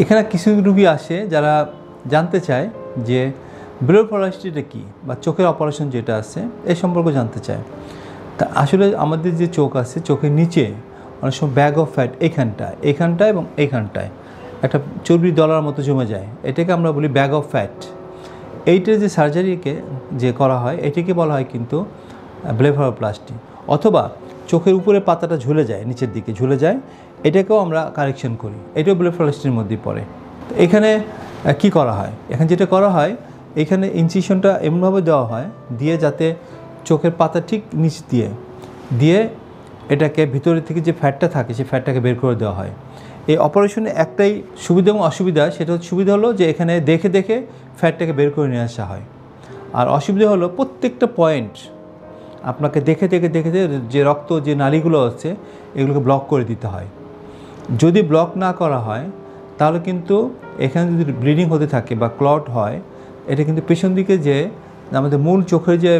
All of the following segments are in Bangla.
এখানে কিছু রোগী আসে যারা জানতে চায় যে ব্লেফারোপ্লাস্টিটা কী বা চোখের অপারেশন যেটা আছে এই সম্পর্কে জানতে চায়। তা আসলে আমাদের যে চোখ আছে চোখের নিচে অনেক সময় ব্যাগ অফ ফ্যাট এইখানটায় এবং এইখানটায় একটা চর্বি দলার মতো জমে যায়, এটাকে আমরা বলি ব্যাগ অফ ফ্যাট। এইটার যে সার্জারিকে যে করা হয় এটিকে বলা হয় কিন্তু ব্লেফারোপ্লাস্টি। অথবা চোখের উপরে পাতাটা ঝুলে যায়, নিচের দিকে ঝুলে যায়, এটাকেও আমরা কারেকশন করি, এটাও ব্লেফারোপ্লাস্টির মধ্যেই পড়ে। এখানে কি করা হয়, এখানে যেটা করা হয় এখানে ইনসিশনটা এমনভাবে দেওয়া হয় দিয়ে যাতে চোখের পাতা ঠিক নিচ দিয়ে এটাকে ভিতরে থেকে যে ফ্যাটটা থাকে সেই ফ্যাটটাকে বের করে দেওয়া হয়। এই অপারেশনে একটাই সুবিধা এবং অসুবিধা, সেটা হচ্ছে সুবিধা হলো যে এখানে দেখে দেখে ফ্যাটটাকে বের করে নিয়ে আসা হয়। আর অসুবিধা হলো প্রত্যেকটা পয়েন্ট আপনাকে দেখে দেখে দেখে যে রক্ত যে নালীগুলো আছে এগুলোকে ব্লক করে দিতে হয়। যদি ব্লক না করা হয় তাহলে কিন্তু এখানে যদি ব্লিডিং হতে থাকে বা ক্লট হয়, এটা কিন্তু পেছন দিকে যে আমাদের মূল চোখের যে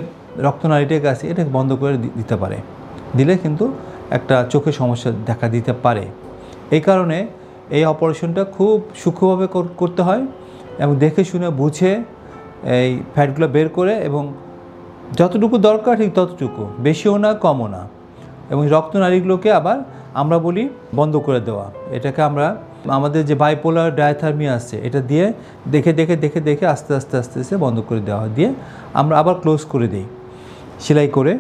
রক্তনালীটাকে আছে এটাকে বন্ধ করে দিতে পারে, দিলে কিন্তু একটা চোখের সমস্যা দেখা দিতে পারে। এই কারণে এই অপারেশনটা খুব সূক্ষ্মভাবে করতে হয় এবং দেখে শুনে বুঝে এই ফ্যাটগুলো বের করে এবং যতটুকু দরকার ঠিক ততটুকু, বেশিও না কমও না, এবং রক্তনালীগুলোকে আবার আমরা বলি বন্ধ করে দেওয়া। এটাকে আমরা আমাদের যে বাইপোলার ডায়াথার্মিয়া আছে এটা দিয়ে দেখে দেখে দেখে দেখে আস্তে আস্তে আস্তে আস্তে বন্ধ করে দেওয়া হয়, দিয়ে আমরা আবার ক্লোজ করে দিই সেলাই করে।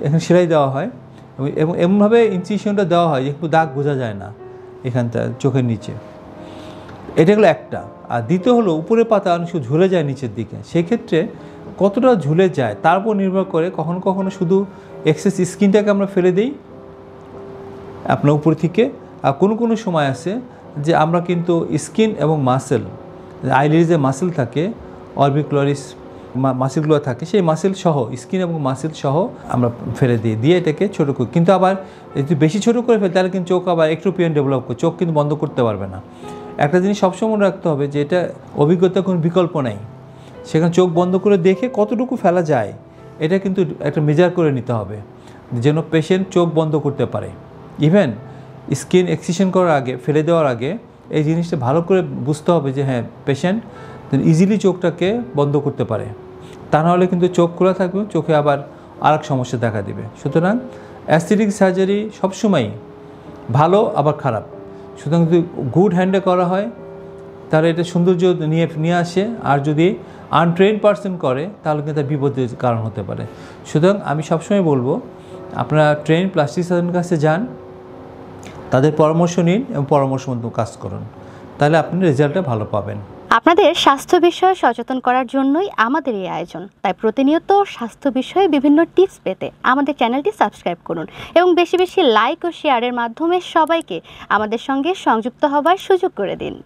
এখানে সেলাই দেওয়া হয় এবং এমনভাবে ইনসিশনটা দেওয়া হয় যে একটু দাগ বোঝা যায় না এখানটা চোখের নিচে। এটা হলো একটা। আর দ্বিতীয় হলো উপরে পাতা অনেক সময় ঝুলে যায় নিচের দিকে, সেক্ষেত্রে কতটা ঝুলে যায় তার উপর নির্ভর করে কখনো কখনো শুধু এক্সেস স্কিনটাকে আমরা ফেলে দিই আপনার উপর থেকে, আর কোনো কোনো সময় আছে যে আমরা কিন্তু স্কিন এবং মাসেল, আইলিডে যে মাসেল থাকে অরবিকুলারিস মাসেলগুলো থাকে সেই মাসেল সহ স্কিন এবং মাসেল সহ আমরা ফেলে দিয়ে এটাকে ছোটো করি। কিন্তু আবার যদি বেশি ছোটো করে ফেলে তাহলে কিন্তু চোখ আবার এক্টোপিয়ান ডেভেলপ করে, চোখ কিন্তু বন্ধ করতে পারবে না। একটা জিনিস সবসময় মনে রাখতে হবে যে এটা অভিজ্ঞতার কোনো বিকল্প নেই, সেখানে চোখ বন্ধ করে দেখে কতটুকু ফেলা যায় এটা কিন্তু একটা মেজার করে নিতে হবে যেন পেশেন্ট চোখ বন্ধ করতে পারে। ইভেন স্কিন এক্সিশন করার আগে, ফেলে দেওয়ার আগে এই জিনিসটা ভালো করে বুঝতে হবে যে হ্যাঁ পেশেন্ট ইজিলি চোখটাকে বন্ধ করতে পারে, তা নাহলে কিন্তু চোখ খোলা থাকবে, চোখে আবার আরেক সমস্যা দেখা দেবে। সুতরাং অ্যাস্থেটিক সার্জারি সবসময়ই ভালো আবার খারাপ, সুতরাং যদি গুড হ্যান্ডে করা হয় তাহলে এটা সৌন্দর্য নিয়ে আসে, আর যদি আনট্রেন্ড পার্সন করে তাহলে কিন্তু তার বিপদের কারণ হতে পারে। সুতরাং আমি সবসময় বলবো আপনারা ট্রেন প্লাস্টিক সার্জনের কাছে যান, তাদের পরামর্শ নিন এবং পরামর্শ মতো কাজ করুন, তাহলে আপনি রেজাল্টটা ভালো পাবেন। আপনাদের স্বাস্থ্য বিষয়ে সচেতন করার জন্যই আমাদের এই আয়োজন। তাই প্রতিনিয়ত স্বাস্থ্য বিষয়ে বিভিন্ন টিপস পেতে আমাদের চ্যানেলটি সাবস্ক্রাইব করুন এবং বেশি বেশি লাইক ও শেয়ারের মাধ্যমে সবাইকে আমাদের সঙ্গে সংযুক্ত হবার সুযোগ করে দিন।